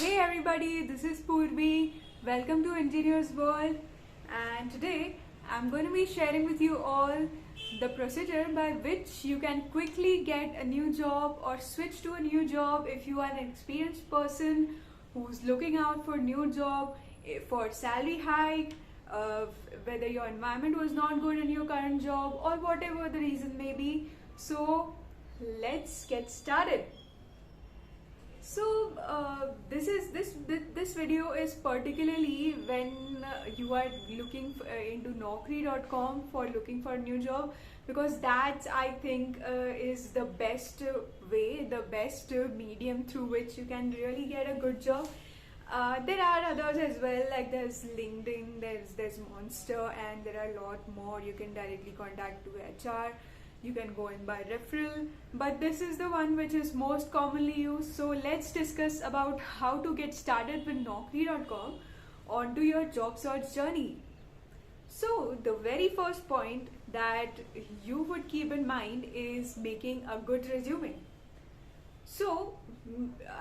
Hey everybody, this is Purvi. Welcome to Engineers World, and today I'm going to be sharing with you all the procedure by which you can quickly get a new job or switch to a new job if you are an experienced person who's looking out for a new job, for salary hike, whether your environment was not good in your current job or whatever the reason may be. So let's get started. So this video is particularly when you are looking into Naukri.com for looking for a new job, because that I think is the best way, the best medium through which you can really get a good job. There are others as well, like there's LinkedIn, there's Monster, and there are a lot more. You can directly contact to HR. You can go in by referral, but this is the one which is most commonly used. So let's discuss about how to get started with Naukri.com onto your job search journey. So the very first point that you would keep in mind is making a good resume. So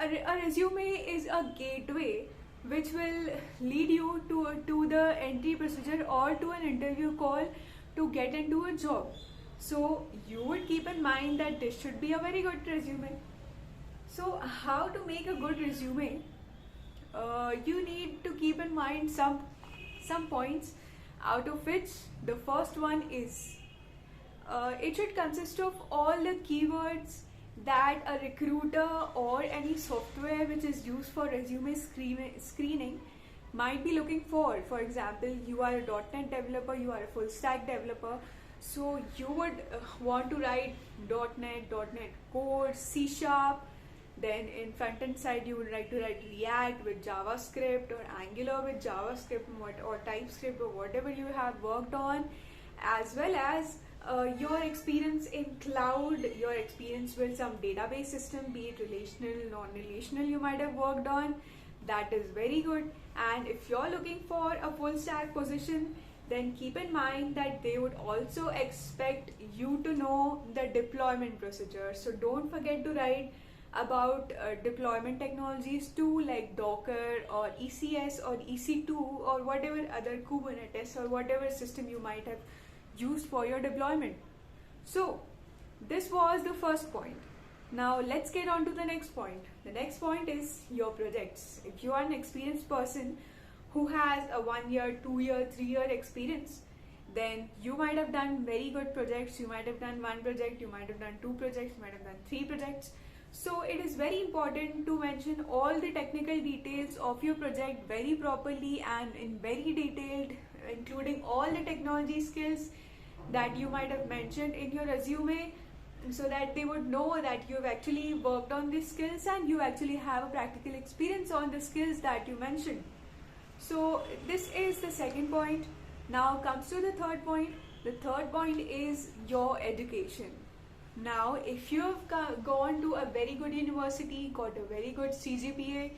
a resume is a gateway which will lead you to the entry procedure or to an interview call to get into a job. So you would keep in mind that this should be a very good resume. So how to make a good resume? You need to keep in mind some points, out of which the first one is it should consist of all the keywords that a recruiter or any software which is used for resume screening might be looking for. For example, you are a .NET developer, you are a full stack developer. So you would want to write .NET Core, C#. Then in front end side you would like to write React with JavaScript or Angular with JavaScript or TypeScript or whatever you have worked on, as well as your experience in cloud, your experience with some database system, be it relational, non-relational, you might have worked on. That is very good. And if you're looking for a full stack position, then keep in mind that they would also expect you to know the deployment procedure. So don't forget to write about deployment technologies too, like Docker or ECS or EC2 or whatever other Kubernetes or whatever system you might have used for your deployment. So this was the first point. Now let's get on to the next point. The next point is your projects. If you are an experienced person who has a 1 year, 2 year, 3 year experience, then you might have done very good projects. You might have done one project, you might have done two projects, you might have done three projects. So it is very important to mention all the technical details of your project very properly and in very detailed, including all the technology skills that you might have mentioned in your resume, so that they would know that you've actually worked on these skills and you actually have a practical experience on the skills that you mentioned. So this is the second point. Now comes to the third point. The third point is your education. Now if you have gone to a very good university, got a very good CGPA,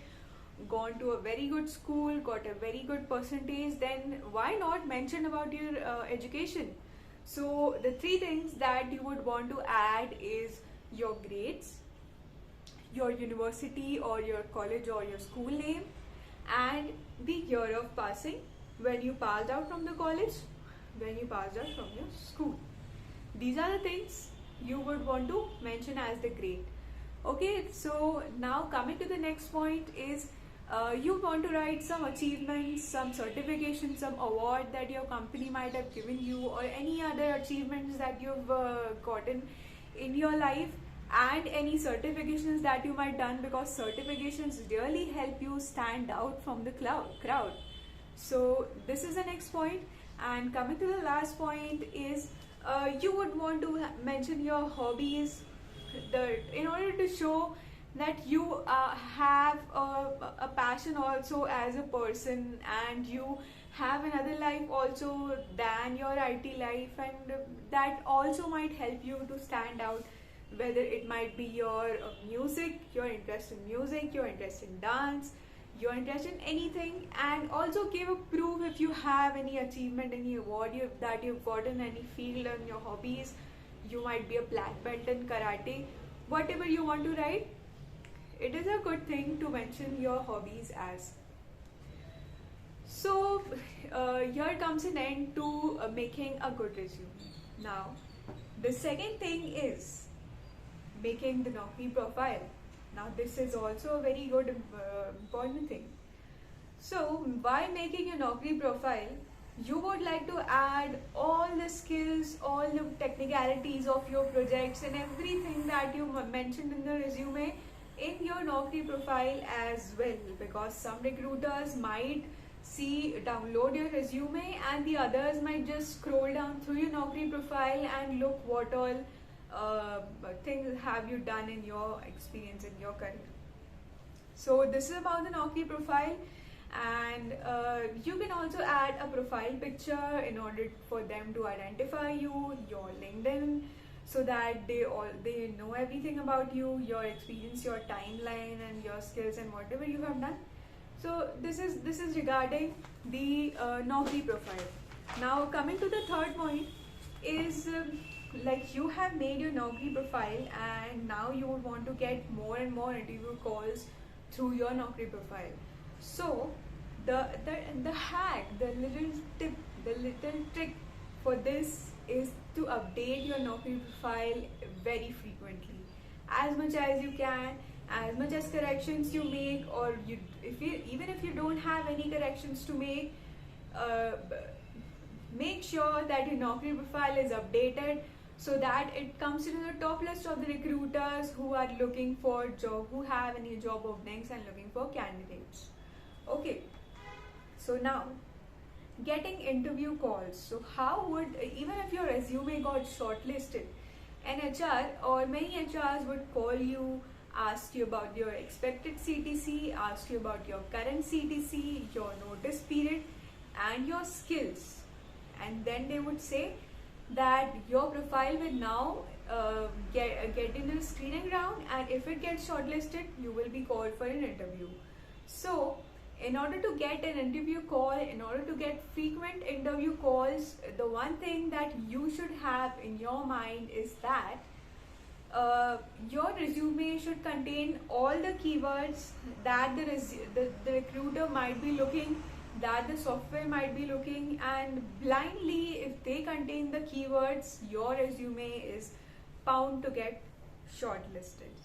gone to a very good school, got a very good percentage, then why not mention about your education? So the three things that you would want to add is your grades, your university or your college or your school name, and the year of passing, when you passed out from the college, when you passed out from your school. These are the things you would want to mention as the grade. Okay, so now coming to the next point is you want to write some achievements, some certifications, some award that your company might have given you, or any other achievements that you've gotten in your life, and any certifications that you might done, because certifications really help you stand out from the crowd. So this is the next point. And coming to the last point is you would want to mention your hobbies, in order to show that you have a passion also as a person, and you have another life also than your IT life, and that also might help you to stand out, whether it might be your music, your interest in music, your interest in dance, your interest in anything, and also give a proof if you have any achievement, any award that you've gotten in any field on your hobbies. You might be a black belt in karate, whatever you want to write. it is a good thing to mention your hobbies as. So here comes an end to making a good resume. Now, the second thing is making the Naukri profile. Now, this is also a very good important thing. So, by making a Naukri profile, you would like to add all the skills, all the technicalities of your projects and everything that you mentioned in the resume in your Naukri profile as well, because some recruiters might download your resume and the others might just scroll down through your Naukri profile and look what all things have you done in your experience in your career. So this is about the Naukri profile. And you can also add a profile picture in order for them to identify you, your LinkedIn, so that they know everything about you, your experience, your timeline, and your skills and whatever you have done. So this is regarding the Naukri profile. Now coming to the third point is like you have made your Naukri profile and now you would want to get more and more interview calls through your Naukri profile. So the hack, the little tip, the little trick for this is to update your Naukri profile very frequently, as much as you can, as much as corrections you make, or even if you don't have any corrections to make, make sure that your Naukri profile is updated so that it comes into the top list of the recruiters who are looking for job, who have any job openings and looking for candidates. Okay, so now getting interview calls. So how would, even if your resume got shortlisted, an HR or many HRs would call you, ask you about your expected CTC, ask you about your current CTC, your notice period and your skills, and then they would say that your profile will now get into the screening round, and if it gets shortlisted you will be called for an interview. So in order to get an interview call, in order to get frequent interview calls, the one thing that you should have in your mind is that your resume should contain all the keywords that the recruiter might be looking, that the software might be looking, and blindly if they contain the keywords, your resume is bound to get shortlisted.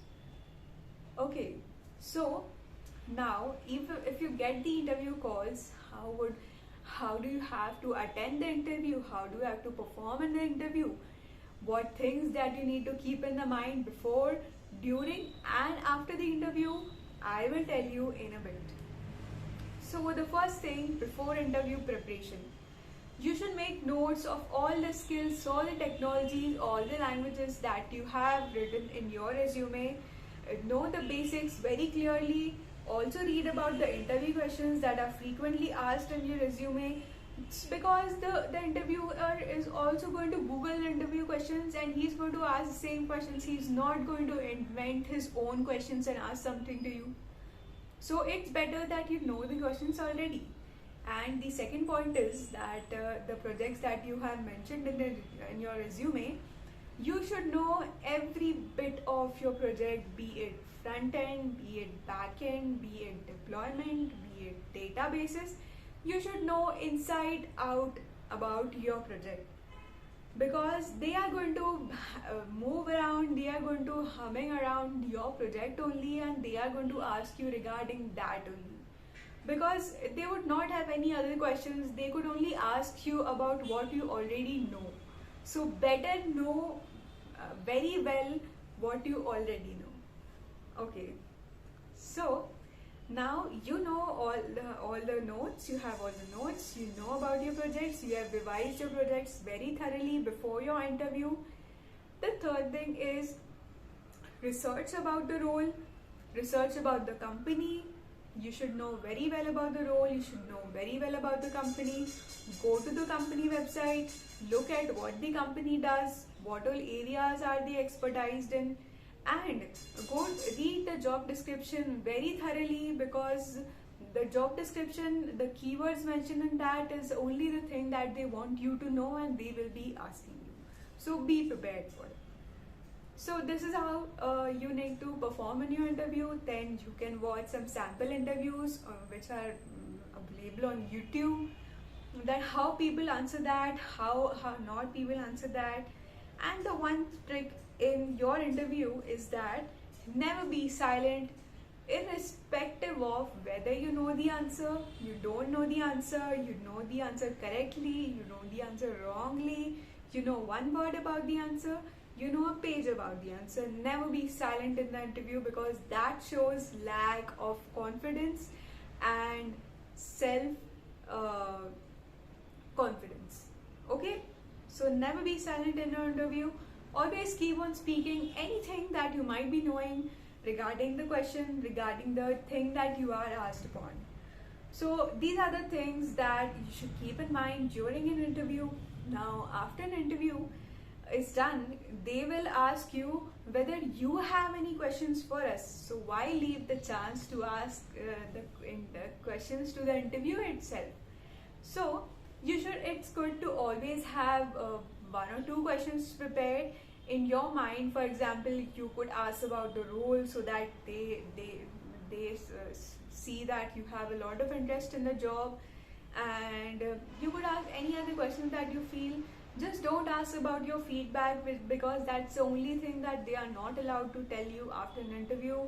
Okay, so now if you get the interview calls, how do you have to attend the interview, how do you have to perform in the interview, what things that you need to keep in the mind before, during and after the interview, I will tell you in a bit. So the first thing, before interview preparation, you should make notes of all the skills, all the technologies, all the languages that you have written in your resume. Know the basics very clearly. Also read about the interview questions that are frequently asked in your resume. It's because the interviewer is also going to Google the interview questions and he's going to ask the same questions. He's not going to invent his own questions and ask something to you. So it's better that you know the questions already. And the second point is that the projects that you have mentioned in your resume, you should know every bit of your project, be it front end, be it back end, be it deployment, be it databases. You should know inside out about your project, because they are going to move around, they are going to humming around your project only, and they are going to ask you regarding that only, because they would not have any other questions. They could only ask you about what you already know. So better know very well what you already know. Okay, so now you know all the notes, you have all the notes, you know about your projects, you have revised your projects very thoroughly before your interview. The third thing is research about the role, research about the company. You should know very well about the role, you should know very well about the company. Go to the company website, look at what the company does, what all areas are they expertised in, and go read the job description very thoroughly, because the job description, the keywords mentioned in that is only the thing that they want you to know and they will be asking you. So be prepared for it. So this is how you need to perform in your interview. Then you can watch some sample interviews which are available on YouTube, that how people answer that, how not people answer that. And the one trick in your interview is that never be silent, irrespective of whether you know the answer, you don't know the answer, you know the answer correctly, you know the answer wrongly, you know one word about the answer, you know a page about the answer. Never be silent in the interview, because that shows lack of confidence and self confidence. Okay, so never be silent in your interview. Always keep on speaking anything that you might be knowing regarding the question, regarding the thing that you are asked upon. So these are the things that you should keep in mind during an interview. Now after an interview is done, they will ask you whether you have any questions for us. So why leave the chance to ask the questions to the interview itself? So it's good to always have one or two questions prepared in your mind. For example, you could ask about the role, so that they see that you have a lot of interest in the job. And you could ask any other questions that you feel. Just don't ask about your feedback, because that's the only thing that they are not allowed to tell you after an interview.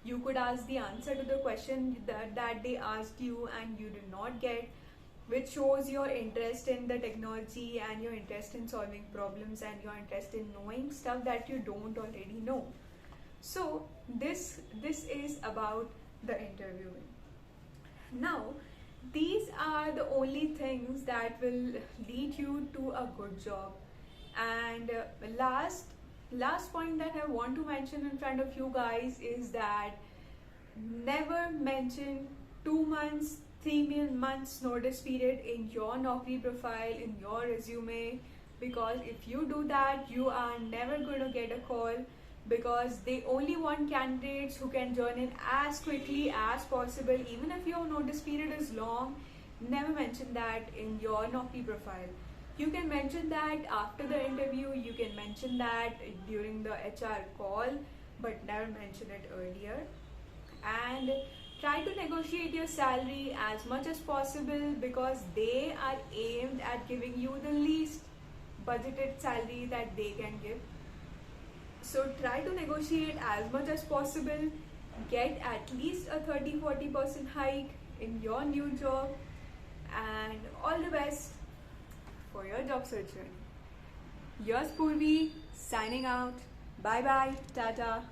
You could ask the answer to the question that they asked you and you did not get, which shows your interest in the technology and your interest in solving problems and your interest in knowing stuff that you don't already know. So this is about the interviewing. Now these are the only things that will lead you to a good job. And last point that I want to mention in front of you guys is that never mention 2 months, 3 months notice period in your Naukri profile, in your resume, because if you do that, you are never going to get a call, because they only want candidates who can join in as quickly as possible. Even if your notice period is long, never mention that in your Naukri profile. You can mention that after the interview, you can mention that during the HR call, but never mention it earlier. And try to negotiate your salary as much as possible, because they are aimed at giving you the least budgeted salary that they can give. So try to negotiate as much as possible, get at least a 30-40% hike in your new job, and all the best for your job search journey. Yours Purvi, signing out. Bye bye, tata.